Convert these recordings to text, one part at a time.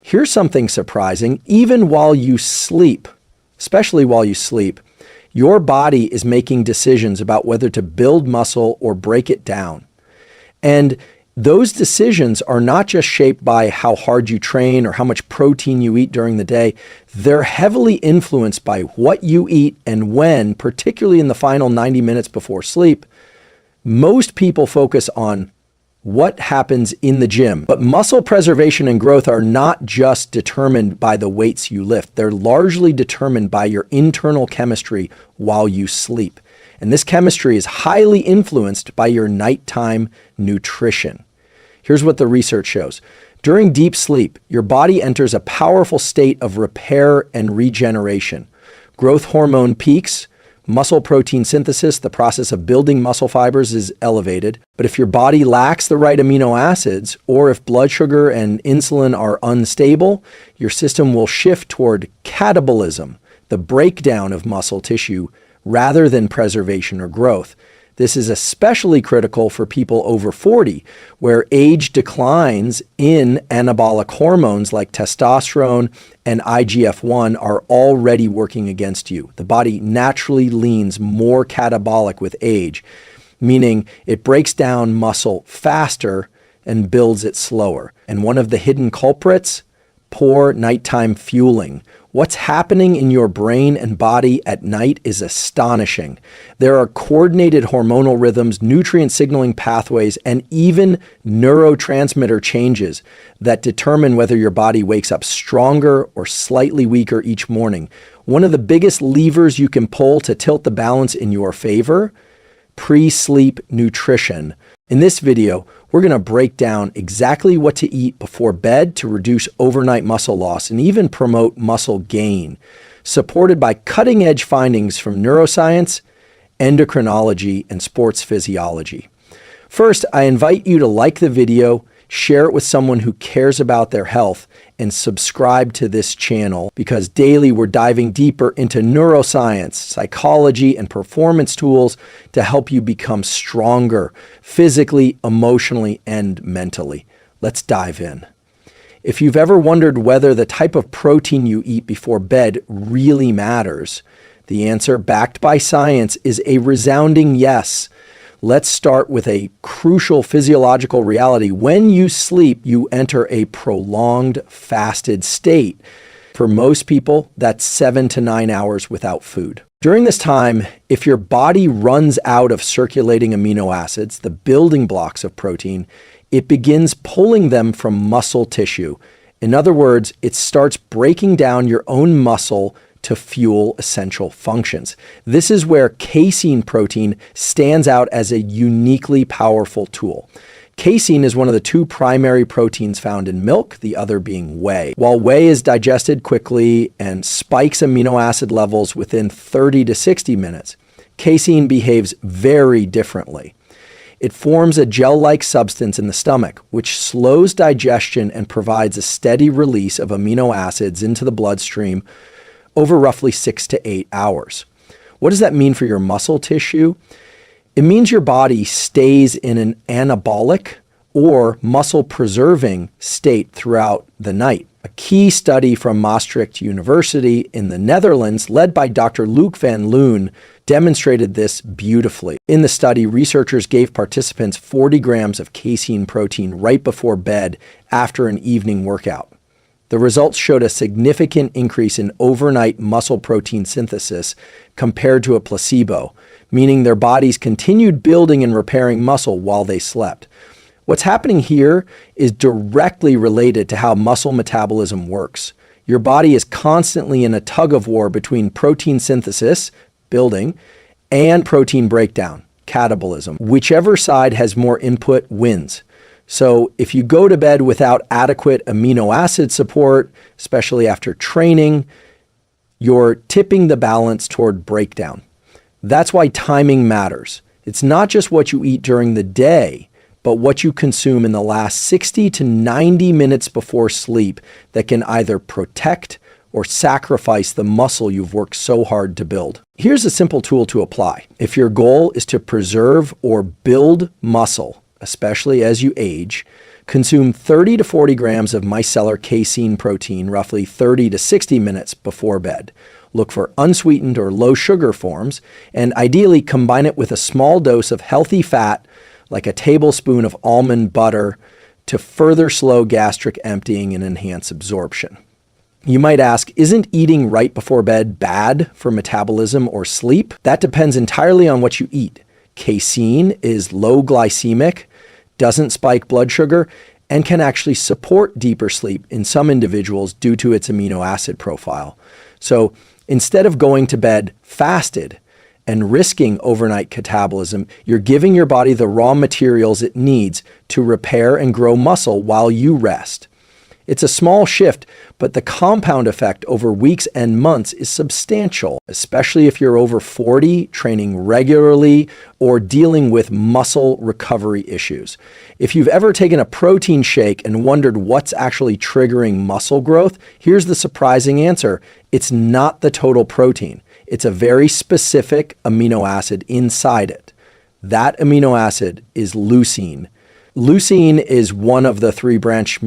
Here's something surprising. Even while you sleep, especially while you sleep, your body is making decisions about whether to build muscle or break it down. And those decisions are not just shaped by how hard you train or how much protein you eat during the day. They're heavily influenced by what you eat and when, particularly in the final 90 minutes before sleep. Most people focus on what happens in the gym, but muscle preservation and growth are not just determined by the weights you lift. They're largely determined by your internal chemistry while you sleep. And this chemistry is highly influenced by your nighttime nutrition. Here's what the research shows. During deep sleep, your body enters a powerful state of repair and regeneration. Growth hormone peaks, muscle protein synthesis, the process of building muscle fibers, is elevated. But if your body lacks the right amino acids, or if blood sugar and insulin are unstable, your system will shift toward catabolism, the breakdown of muscle tissue, rather than preservation or growth. This is especially critical for people over 40, where age declines in anabolic hormones like testosterone and IGF-1 are already working against you. The body naturally leans more catabolic with age, meaning it breaks down muscle faster and builds it slower. And one of the hidden culprits, poor nighttime fueling. What's happening in your brain and body at night is astonishing. There are coordinated hormonal rhythms, nutrient signaling pathways, and even neurotransmitter changes that determine whether your body wakes up stronger or slightly weaker each morning. One of the biggest levers you can pull to tilt the balance in your favor: pre-sleep nutrition. In this video, we're going to break down exactly what to eat before bed to reduce overnight muscle loss and even promote muscle gain, supported by cutting-edge findings from neuroscience, endocrinology, and sports physiology. First, I invite you to like the video, share it with someone who cares about their health, and subscribe to this channel, because daily we're diving deeper into neuroscience, psychology, and performance tools to help you become stronger physically, emotionally, and mentally. Let's dive in. If you've ever wondered whether the type of protein you eat before bed really matters, the answer, backed by science, is a resounding yes. Let's start with a crucial physiological reality. When you sleep, you enter a prolonged fasted state. For most people, that's 7 to 9 hours without food. During this time, if your body runs out of circulating amino acids, the building blocks of protein, it begins pulling them from muscle tissue. In other words, it starts breaking down your own muscle to fuel essential functions. This is where casein protein stands out as a uniquely powerful tool. Casein is one of the two primary proteins found in milk, the other being whey. While whey is digested quickly and spikes amino acid levels within 30 to 60 minutes, casein behaves very differently. It forms a gel-like substance in the stomach, which slows digestion and provides a steady release of amino acids into the bloodstream over roughly 6 to 8 hours. What does that mean for your muscle tissue? It means your body stays in an anabolic or muscle-preserving state throughout the night. A key study from Maastricht University in the Netherlands, led by Dr. Luc van Loon, demonstrated this beautifully. In the study, researchers gave participants 40 grams of casein protein right before bed after an evening workout. The results showed a significant increase in overnight muscle protein synthesis compared to a placebo, meaning their bodies continued building and repairing muscle while they slept. What's happening here is directly related to how muscle metabolism works. Your body is constantly in a tug of war between protein synthesis, building, and protein breakdown, catabolism. Whichever side has more input wins. So if you go to bed without adequate amino acid support, especially after training, you're tipping the balance toward breakdown. That's why timing matters. It's not just what you eat during the day, but what you consume in the last 60 to 90 minutes before sleep that can either protect or sacrifice the muscle you've worked so hard to build. Here's a simple tool to apply. If your goal is to preserve or build muscle, especially as you age, Consume 30 to 40 grams of micellar casein protein roughly 30 to 60 minutes before bed. Look for unsweetened or low sugar forms, and ideally combine it with a small dose of healthy fat, like a tablespoon of almond butter, to further slow gastric emptying and enhance absorption. You might ask, isn't eating right before bed bad for metabolism or sleep? That depends entirely on what you eat. Casein is low glycemic, doesn't spike blood sugar, and can actually support deeper sleep in some individuals due to its amino acid profile. So instead of going to bed fasted and risking overnight catabolism, you're giving your body the raw materials it needs to repair and grow muscle while you rest. It's a small shift, but the compound effect over weeks and months is substantial, especially if you're over 40, training regularly, or dealing with muscle recovery issues. If you've ever taken a protein shake and wondered what's actually triggering muscle growth, here's the surprising answer. It's not the total protein. It's a very specific amino acid inside it. That amino acid is leucine. Leucine is one of the 3 branch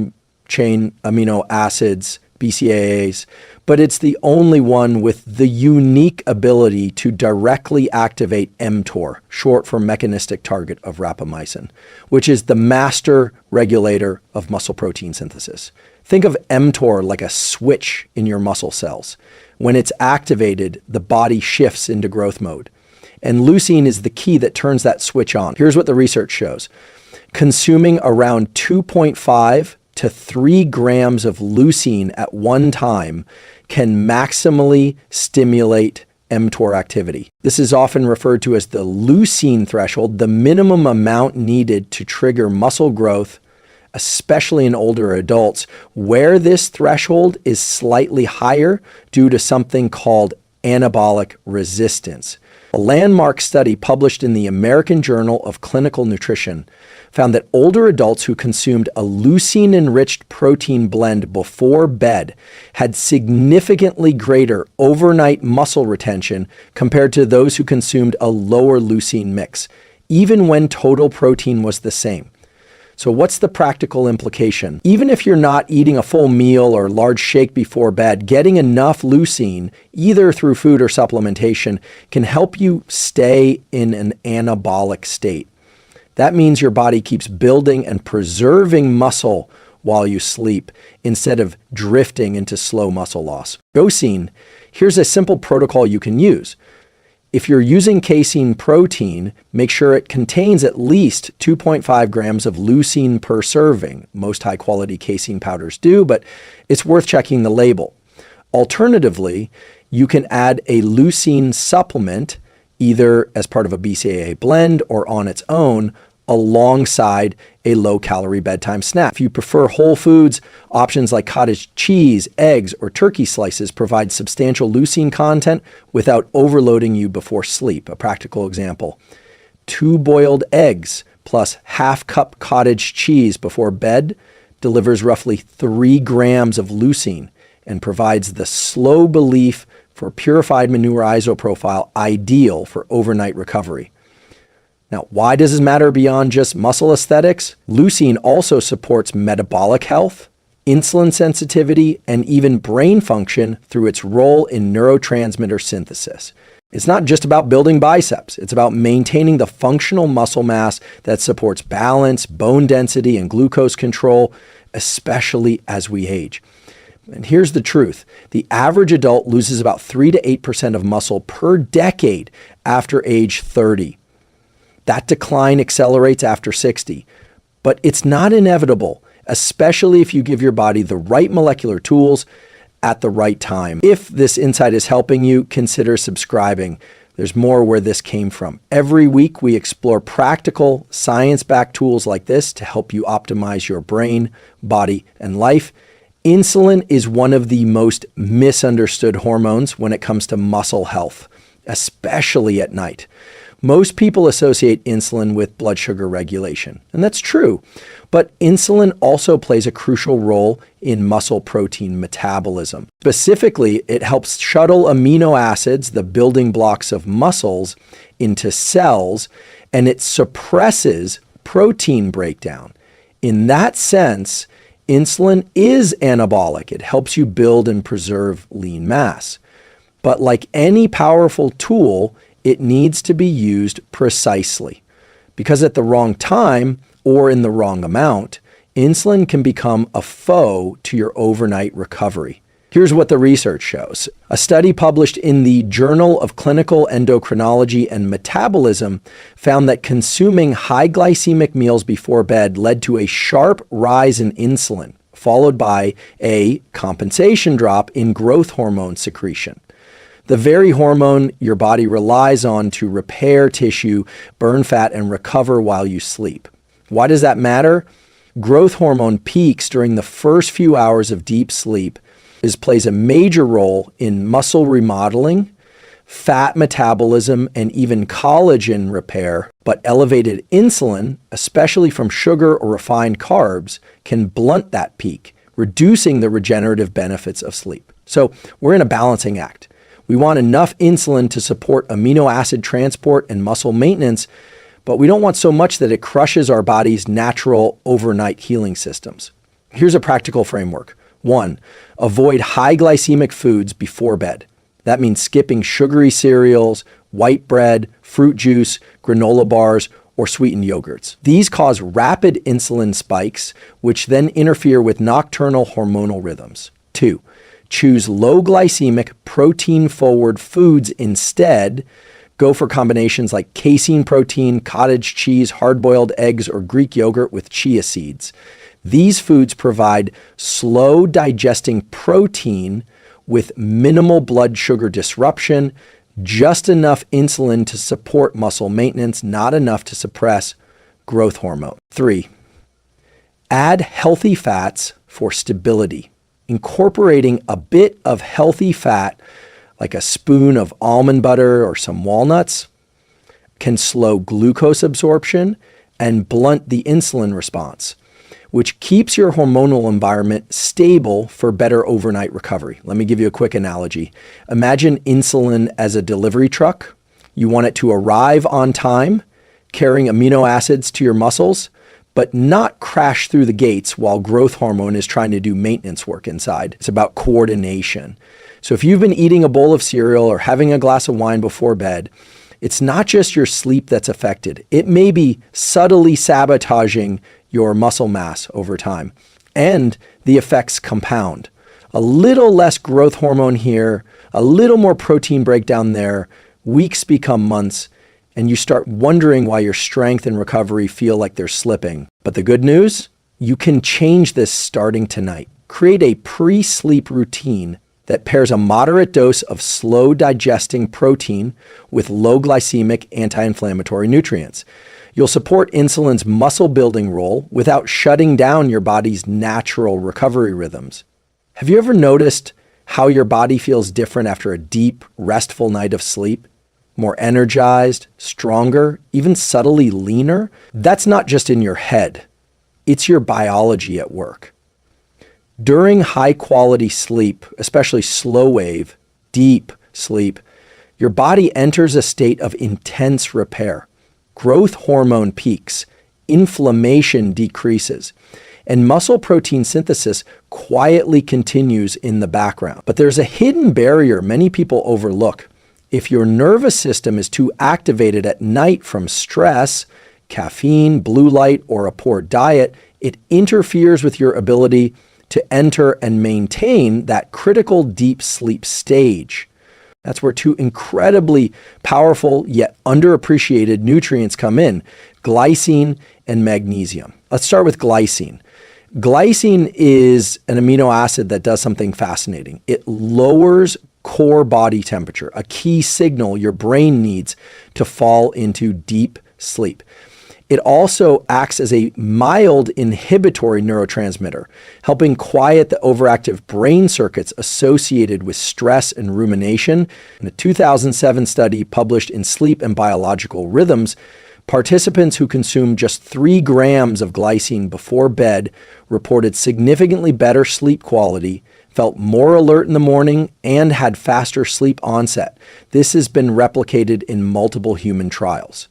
chain amino acids, BCAAs, but it's the only one with the unique ability to directly activate mTOR, short for mechanistic target of rapamycin, which is the master regulator of muscle protein synthesis. Think of mTOR like a switch in your muscle cells. When it's activated, the body shifts into growth mode. And leucine is the key that turns that switch on. Here's what the research shows. Consuming around 2.5 to 3 grams of leucine at one time can maximally stimulate mTOR activity. This is often referred to as the leucine threshold, the minimum amount needed to trigger muscle growth, especially in older adults, where this threshold is slightly higher due to something called anabolic resistance. A landmark study published in the American Journal of Clinical Nutrition found that older adults who consumed a leucine-enriched protein blend before bed had significantly greater overnight muscle retention compared to those who consumed a lower leucine mix, even when total protein was the same. So what's the practical implication? Even if you're not eating a full meal or large shake before bed, getting enough leucine, either through food or supplementation, can help you stay in an anabolic state. That means your body keeps building and preserving muscle while you sleep instead of drifting into slow muscle loss. Casein, here's a simple protocol you can use. If you're using casein protein, make sure it contains at least 2.5 grams of leucine per serving. Most high-quality casein powders do, but it's worth checking the label. Alternatively, you can add a leucine supplement, either as part of a BCAA blend or on its own, alongside a low-calorie bedtime snack. If you prefer whole foods, options like cottage cheese, eggs, or turkey slices provide substantial leucine content without overloading you before sleep. A practical example: 2 boiled eggs plus half cup cottage cheese before bed delivers roughly 3 grams of leucine and provides the slow belief for purified manure isoprofile ideal for overnight recovery. Now, why does this matter beyond just muscle aesthetics? Leucine also supports metabolic health, insulin sensitivity, and even brain function through its role in neurotransmitter synthesis. It's not just about building biceps. It's about maintaining the functional muscle mass that supports balance, bone density, and glucose control, especially as we age. And here's the truth. The average adult loses about 3 to 8% of muscle per decade after age 30. That decline accelerates after 60, but it's not inevitable, especially if you give your body the right molecular tools at the right time. If this insight is helping you, consider subscribing. There's more where this came from. Every week, we explore practical, science-backed tools like this to help you optimize your brain, body, and life. Insulin is one of the most misunderstood hormones when it comes to muscle health, especially at night. Most people associate insulin with blood sugar regulation, and that's true. But insulin also plays a crucial role in muscle protein metabolism. Specifically, it helps shuttle amino acids, the building blocks of muscles, into cells, and it suppresses protein breakdown. In that sense, insulin is anabolic. It helps you build and preserve lean mass. But like any powerful tool, it needs to be used precisely. Because at the wrong time or in the wrong amount, insulin can become a foe to your overnight recovery. Here's what the research shows. A study published in the Journal of Clinical Endocrinology and Metabolism found that consuming high glycemic meals before bed led to a sharp rise in insulin, followed by a compensation drop in growth hormone secretion, the very hormone your body relies on to repair tissue, burn fat, and recover while you sleep. Why does that matter? Growth hormone peaks during the first few hours of deep sleep plays a major role in muscle remodeling, fat metabolism, and even collagen repair. But elevated insulin, especially from sugar or refined carbs, can blunt that peak, reducing the regenerative benefits of sleep. So we're in a balancing act. We want enough insulin to support amino acid transport and muscle maintenance, but we don't want so much that it crushes our body's natural overnight healing systems. Here's a practical framework. 1, avoid high glycemic foods before bed. That means skipping sugary cereals, white bread, fruit juice, granola bars, or sweetened yogurts. These cause rapid insulin spikes, which then interfere with nocturnal hormonal rhythms. 2, choose low glycemic, protein-forward foods instead. Go for combinations like casein protein, cottage cheese, hard-boiled eggs, or Greek yogurt with chia seeds. These foods provide slow digesting protein with minimal blood sugar disruption, just enough insulin to support muscle maintenance, not enough to suppress growth hormone. 3, add healthy fats for stability. Incorporating a bit of healthy fat, like a spoon of almond butter or some walnuts, can slow glucose absorption and blunt the insulin response, which keeps your hormonal environment stable for better overnight recovery. Let me give you a quick analogy. Imagine insulin as a delivery truck. You want it to arrive on time, carrying amino acids to your muscles, but not crash through the gates while growth hormone is trying to do maintenance work inside. It's about coordination. So if you've been eating a bowl of cereal or having a glass of wine before bed, it's not just your sleep that's affected. It may be subtly sabotaging your muscle mass over time. And the effects compound. A little less growth hormone here, a little more protein breakdown there, weeks become months, and you start wondering why your strength and recovery feel like they're slipping. But the good news? You can change this starting tonight. Create a pre-sleep routine that pairs a moderate dose of slow digesting protein with low glycemic anti-inflammatory nutrients. You'll support insulin's muscle building role without shutting down your body's natural recovery rhythms. Have you ever noticed how your body feels different after a deep, restful night of sleep? More energized, stronger, even subtly leaner? That's not just in your head. It's your biology at work. During high-quality sleep, especially slow wave, deep sleep, your body enters a state of intense repair. Growth hormone peaks, inflammation decreases, and muscle protein synthesis quietly continues in the background. But there's a hidden barrier many people overlook. If your nervous system is too activated at night from stress, caffeine, blue light, or a poor diet, it interferes with your ability to enter and maintain that critical deep sleep stage. That's where two incredibly powerful yet underappreciated nutrients come in, glycine and magnesium. Let's start with glycine. Glycine is an amino acid that does something fascinating. It lowers core body temperature, a key signal your brain needs to fall into deep sleep. It also acts as a mild inhibitory neurotransmitter, helping quiet the overactive brain circuits associated with stress and rumination. In a 2007 study published in Sleep and Biological Rhythms, participants who consumed just 3 grams of glycine before bed reported significantly better sleep quality, felt more alert in the morning, and had faster sleep onset. This has been replicated in multiple human trials.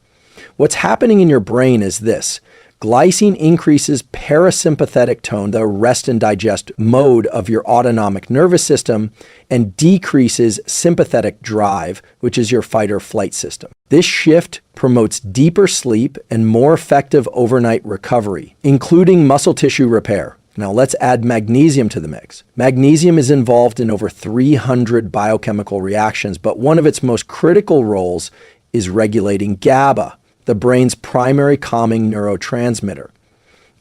What's happening in your brain is this. Glycine increases parasympathetic tone, the rest and digest mode of your autonomic nervous system, and decreases sympathetic drive, which is your fight or flight system. This shift promotes deeper sleep and more effective overnight recovery, including muscle tissue repair. Now let's add magnesium to the mix. Magnesium is involved in over 300 biochemical reactions, but one of its most critical roles is regulating GABA, the brain's primary calming neurotransmitter.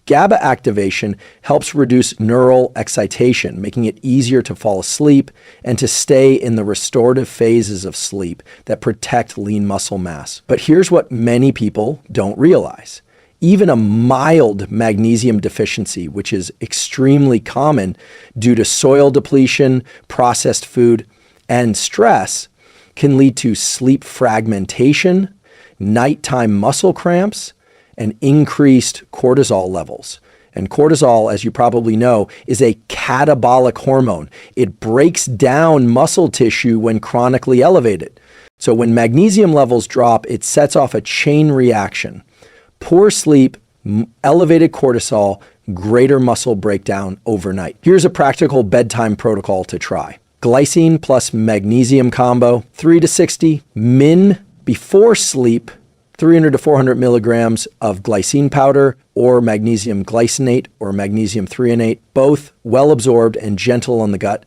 GABA activation helps reduce neural excitation, making it easier to fall asleep and to stay in the restorative phases of sleep that protect lean muscle mass. But here's what many people don't realize. Even a mild magnesium deficiency, which is extremely common due to soil depletion, processed food, and stress, can lead to sleep fragmentation, nighttime muscle cramps, and increased cortisol levels. And cortisol, as you probably know, is a catabolic hormone. It breaks down muscle tissue when chronically elevated. So when magnesium levels drop, it sets off a chain reaction. Poor sleep, elevated cortisol, greater muscle breakdown overnight. Here's a practical bedtime protocol to try. Glycine plus magnesium combo, 3 to 60. Min before sleep, 300 to 400 milligrams of glycine powder or magnesium glycinate or magnesium threonate, both well absorbed and gentle on the gut.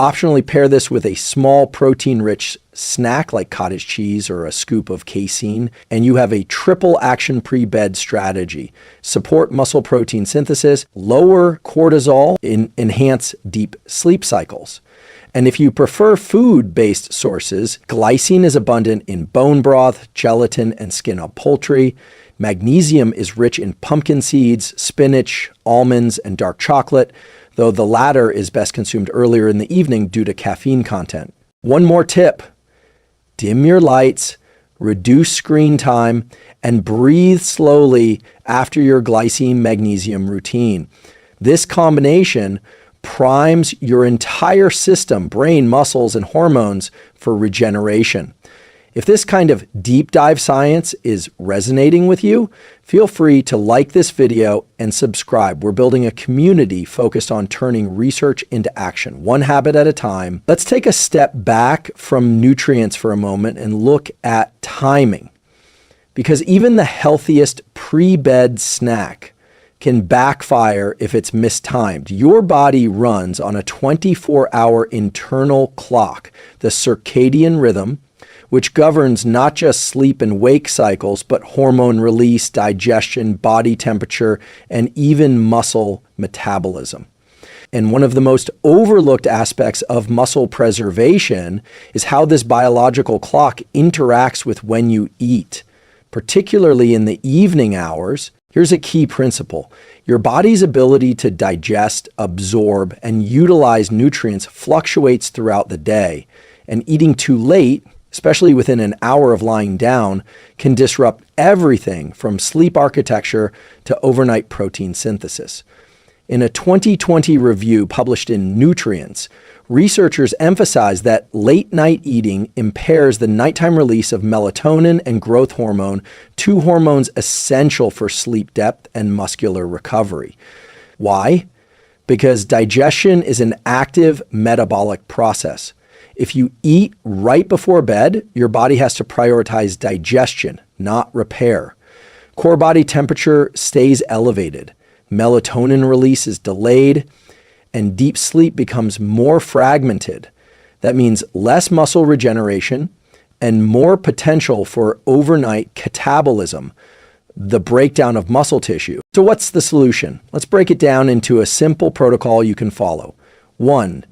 Optionally pair this with a small protein-rich snack like cottage cheese or a scoop of casein, and you have a triple action pre-bed strategy. Support muscle protein synthesis, lower cortisol, enhance deep sleep cycles. And if you prefer food-based sources, glycine is abundant in bone broth, gelatin, and skin of poultry. Magnesium is rich in pumpkin seeds, spinach, almonds, and dark chocolate, though the latter is best consumed earlier in the evening due to caffeine content. One more tip: dim your lights, reduce screen time, and breathe slowly after your glycine-magnesium routine. This combination primes your entire system, brain, muscles, and hormones for regeneration. If this kind of deep dive science is resonating with you, feel free to like this video and subscribe. We're building a community focused on turning research into action, one habit at a time. Let's take a step back from nutrients for a moment and look at timing. Because even the healthiest pre-bed snack can backfire if it's mistimed. Your body runs on a 24-hour internal clock, the circadian rhythm, which governs not just sleep and wake cycles, but hormone release, digestion, body temperature, and even muscle metabolism. And one of the most overlooked aspects of muscle preservation is how this biological clock interacts with when you eat, particularly in the evening hours. Here's a key principle. Your body's ability to digest, absorb, and utilize nutrients fluctuates throughout the day, and eating too late, especially within an hour of lying down, can disrupt everything from sleep architecture to overnight protein synthesis. In a 2020 review published in Nutrients, researchers emphasized that late-night eating impairs the nighttime release of melatonin and growth hormone, two hormones essential for sleep depth and muscular recovery. Why? Because digestion is an active metabolic process. If you eat right before bed, your body has to prioritize digestion, not repair. Core body temperature stays elevated. Melatonin release is delayed, and deep sleep becomes more fragmented. That means less muscle regeneration and more potential for overnight catabolism, the breakdown of muscle tissue. So what's the solution? Let's break it down into a simple protocol you can follow. 1,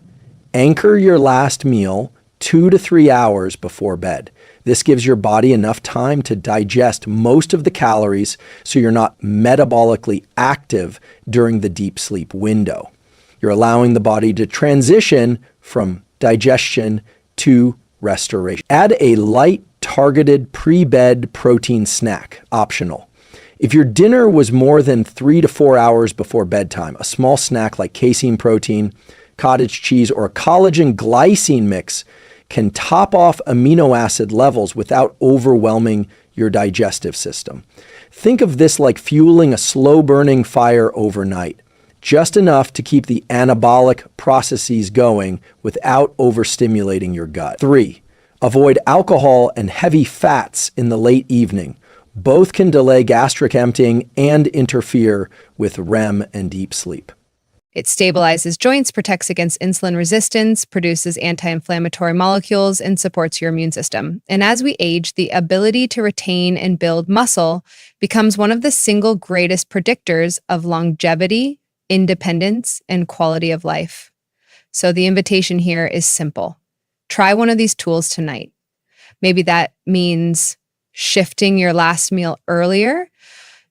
anchor your last meal 2 to 3 hours before bed. This gives your body enough time to digest most of the calories so you're not metabolically active during the deep sleep window. You're allowing the body to transition from digestion to restoration. Add a light, targeted pre-bed protein snack, optional. If your dinner was more than 3 to 4 hours before bedtime, a small snack like casein protein, cottage cheese, or a collagen glycine mix can top off amino acid levels without overwhelming your digestive system. Think of this like fueling a slow-burning fire overnight, just enough to keep the anabolic processes going without overstimulating your gut. 3. Avoid alcohol and heavy fats in the late evening. Both can delay gastric emptying and interfere with REM and deep sleep. It stabilizes joints, protects against insulin resistance, produces anti-inflammatory molecules, and supports your immune system. And as we age, the ability to retain and build muscle becomes one of the single greatest predictors of longevity, independence, and quality of life. So the invitation here is simple. Try one of these tools tonight. Maybe that means shifting your last meal earlier.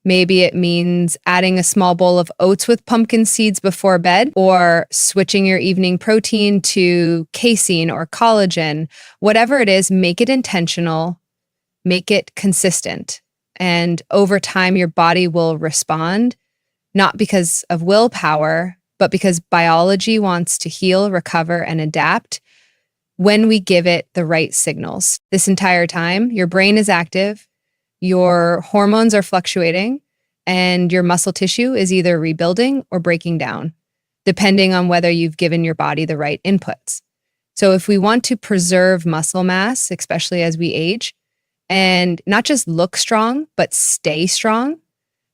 Maybe it means adding a small bowl of oats with pumpkin seeds before bed, or switching your evening protein to casein or collagen. Whatever it is, make it intentional, make it consistent. And over time, your body will respond, not because of willpower, but because biology wants to heal, recover, and adapt when we give it the right signals. This entire time, your brain is active, your hormones are fluctuating, and your muscle tissue is either rebuilding or breaking down, depending on whether you've given your body the right inputs. So if we want to preserve muscle mass, especially as we age, and not just look strong, but stay strong,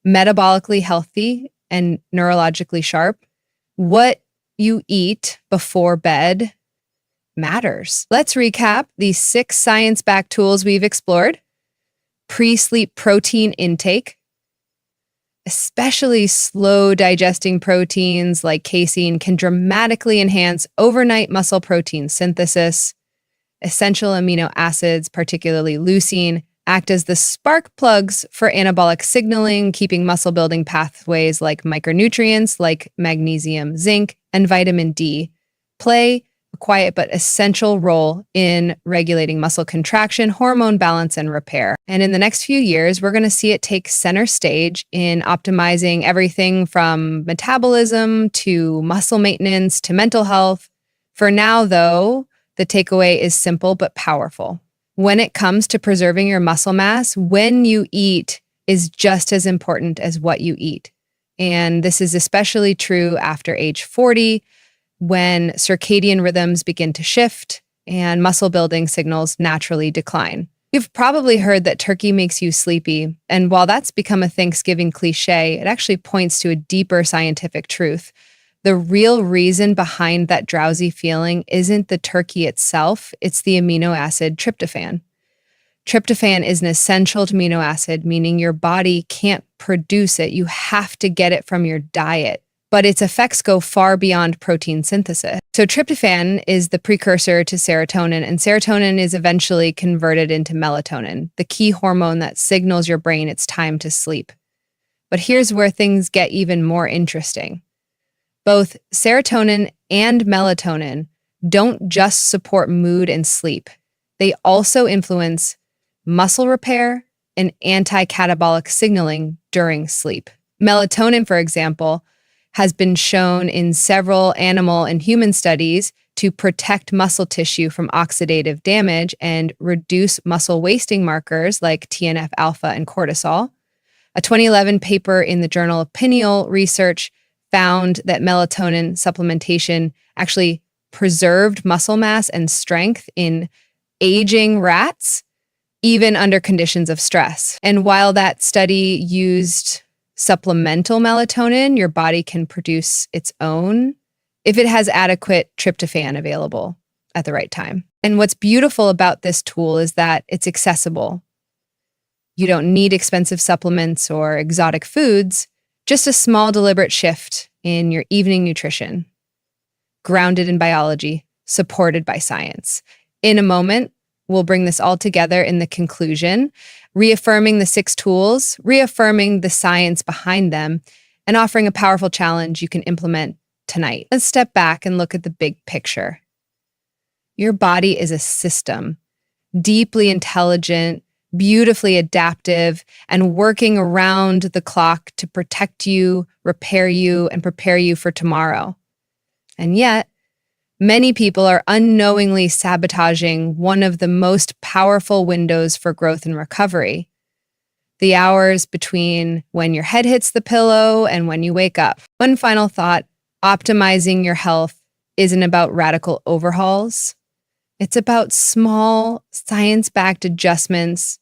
metabolically healthy, and neurologically sharp, what you eat before bed matters. Let's recap these 6 science-backed tools we've explored. Pre-sleep protein intake, especially slow digesting proteins like casein, can dramatically enhance overnight muscle protein synthesis. Essential amino acids, particularly leucine, act as the spark plugs for anabolic signaling, keeping muscle building pathways like micronutrients like magnesium, zinc, and vitamin D play a quiet but essential role in regulating muscle contraction, hormone balance, and repair. And in the next few years, we're going to see it take center stage in optimizing everything from metabolism to muscle maintenance to mental health. For now, though, the takeaway is simple but powerful. When it comes to preserving your muscle mass, when you eat is just as important as what you eat. And this is especially true after age 40, when circadian rhythms begin to shift and muscle building signals naturally decline. You've probably heard that turkey makes you sleepy, and while that's become a Thanksgiving cliche, it actually points to a deeper scientific truth. The real reason behind that drowsy feeling isn't the turkey itself, it's the amino acid tryptophan. Tryptophan is an essential amino acid, meaning your body can't produce it. You have to get it from your diet. But its effects go far beyond protein synthesis. So tryptophan is the precursor to serotonin, and serotonin is eventually converted into melatonin, the key hormone that signals your brain it's time to sleep. But here's where things get even more interesting. Both serotonin and melatonin don't just support mood and sleep. They also influence muscle repair and anti-catabolic signaling during sleep. Melatonin, for example, has been shown in several animal and human studies to protect muscle tissue from oxidative damage and reduce muscle wasting markers like TNF-alpha and cortisol. A 2011 paper in the Journal of Pineal Research found that melatonin supplementation actually preserved muscle mass and strength in aging rats, even under conditions of stress. And while that study used supplemental melatonin, your body can produce its own if it has adequate tryptophan available at the right time. And what's beautiful about this tool is that it's accessible. You don't need expensive supplements or exotic foods, just a small deliberate shift in your evening nutrition, grounded in biology, supported by science. In a moment, we'll bring this all together in the conclusion, reaffirming the 6 tools, reaffirming the science behind them, and offering a powerful challenge you can implement tonight. Let's step back and look at the big picture. Your body is a system, deeply intelligent, beautifully adaptive, and working around the clock to protect you, repair you, and prepare you for tomorrow. And yet, many people are unknowingly sabotaging one of the most powerful windows for growth and recovery. the hours between when your head hits the pillow and when you wake up. One final thought, optimizing your health isn't about radical overhauls. It's about small, science-backed adjustments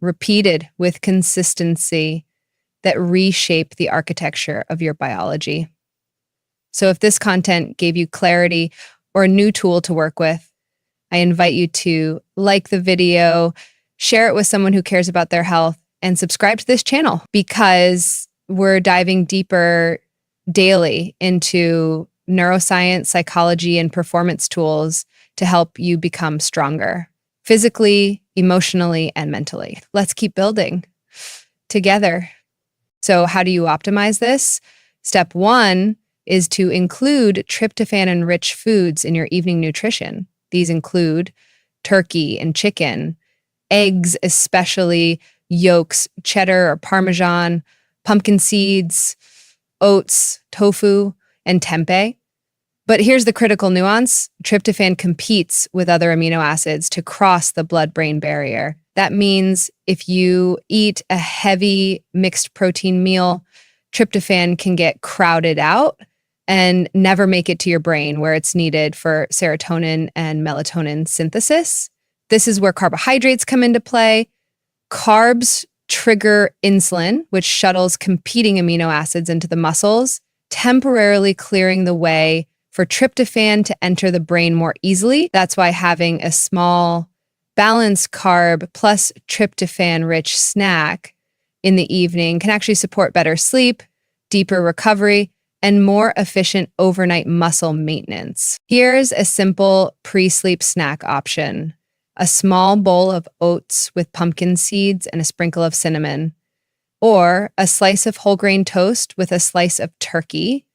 repeated with consistency that reshape the architecture of your biology. So if this content gave you clarity or a new tool to work with, I invite you to like the video, share it with someone who cares about their health, and subscribe to this channel because we're diving deeper daily into neuroscience, psychology, and performance tools to help you become stronger physically, emotionally, and mentally. Let's keep building together. So how do you optimize this? Step 1 is to include tryptophan-enriched foods in your evening nutrition. These include turkey and chicken, eggs, especially yolks, cheddar or Parmesan, pumpkin seeds, oats, tofu, and tempeh. But here's the critical nuance. Tryptophan competes with other amino acids to cross the blood-brain barrier. That means if you eat a heavy mixed protein meal, tryptophan can get crowded out and never make it to your brain where it's needed for serotonin and melatonin synthesis. This is where carbohydrates come into play. Carbs trigger insulin, which shuttles competing amino acids into the muscles, temporarily clearing the way for tryptophan to enter the brain more easily. That's why having a small, balanced carb plus tryptophan-rich snack in the evening can actually support better sleep, deeper recovery, and more efficient overnight muscle maintenance. Here's a simple pre-sleep snack option. A small bowl of oats with pumpkin seeds and a sprinkle of cinnamon, or a slice of whole grain toast with a slice of turkey,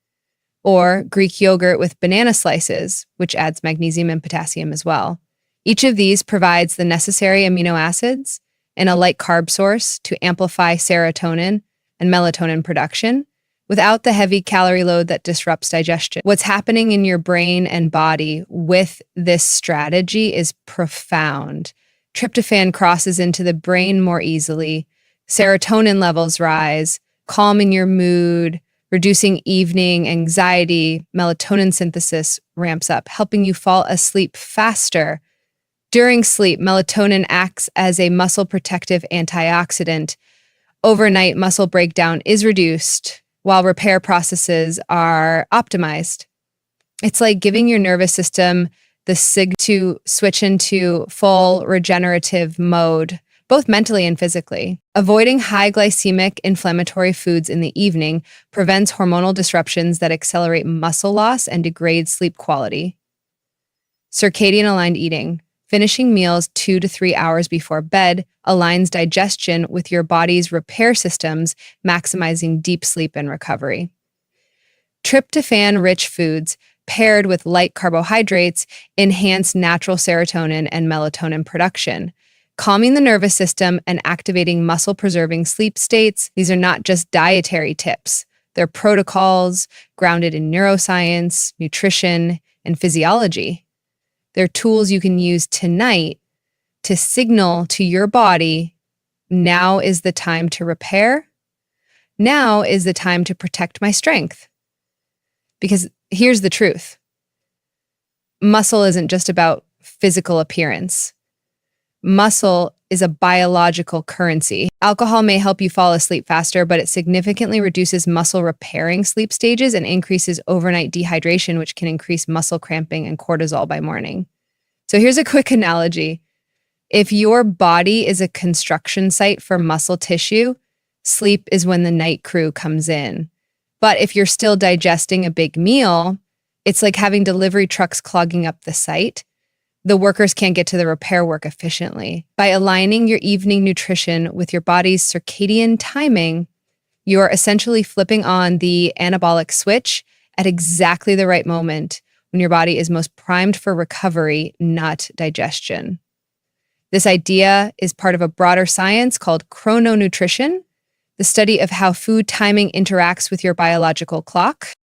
or Greek yogurt with banana slices, which adds magnesium and potassium as well. Each of these provides the necessary amino acids and a light carb source to amplify serotonin and melatonin production without the heavy calorie load that disrupts digestion. What's happening in your brain and body with this strategy is profound. Tryptophan crosses into the brain more easily, serotonin levels rise, calming your mood, reducing evening anxiety, melatonin synthesis ramps up, helping you fall asleep faster. During sleep, melatonin acts as a muscle protective antioxidant. Overnight, muscle breakdown is reduced while repair processes are optimized. It's like giving your nervous system the sig to switch into full regenerative mode, both mentally and physically. Avoiding high glycemic inflammatory foods in the evening prevents hormonal disruptions that accelerate muscle loss and degrade sleep quality. Circadian aligned eating. Finishing meals 2 to 3 hours before bed aligns digestion with your body's repair systems, maximizing deep sleep and recovery. Tryptophan-rich foods paired with light carbohydrates enhance natural serotonin and melatonin production, calming the nervous system and activating muscle-preserving sleep states. These are not just dietary tips. They're protocols grounded in neuroscience, nutrition, and physiology. They're tools you can use tonight to signal to your body, now is the time to repair. Now is the time to protect my strength. Because here's the truth. Muscle isn't just about physical appearance. Muscle is a biological currency. Alcohol may help you fall asleep faster, but it significantly reduces muscle repairing sleep stages and increases overnight dehydration, which can increase muscle cramping and cortisol by morning. So here's a quick analogy. If your body is a construction site for muscle tissue, sleep is when the night crew comes in. But if you're still digesting a big meal, it's like having delivery trucks clogging up the site. The workers can't get to the repair work efficiently. By aligning your evening nutrition with your body's circadian timing, you're essentially flipping on the anabolic switch at exactly the right moment when your body is most primed for recovery, not digestion. This idea is part of a broader science called chrononutrition, the study of how food timing interacts with your biological clock.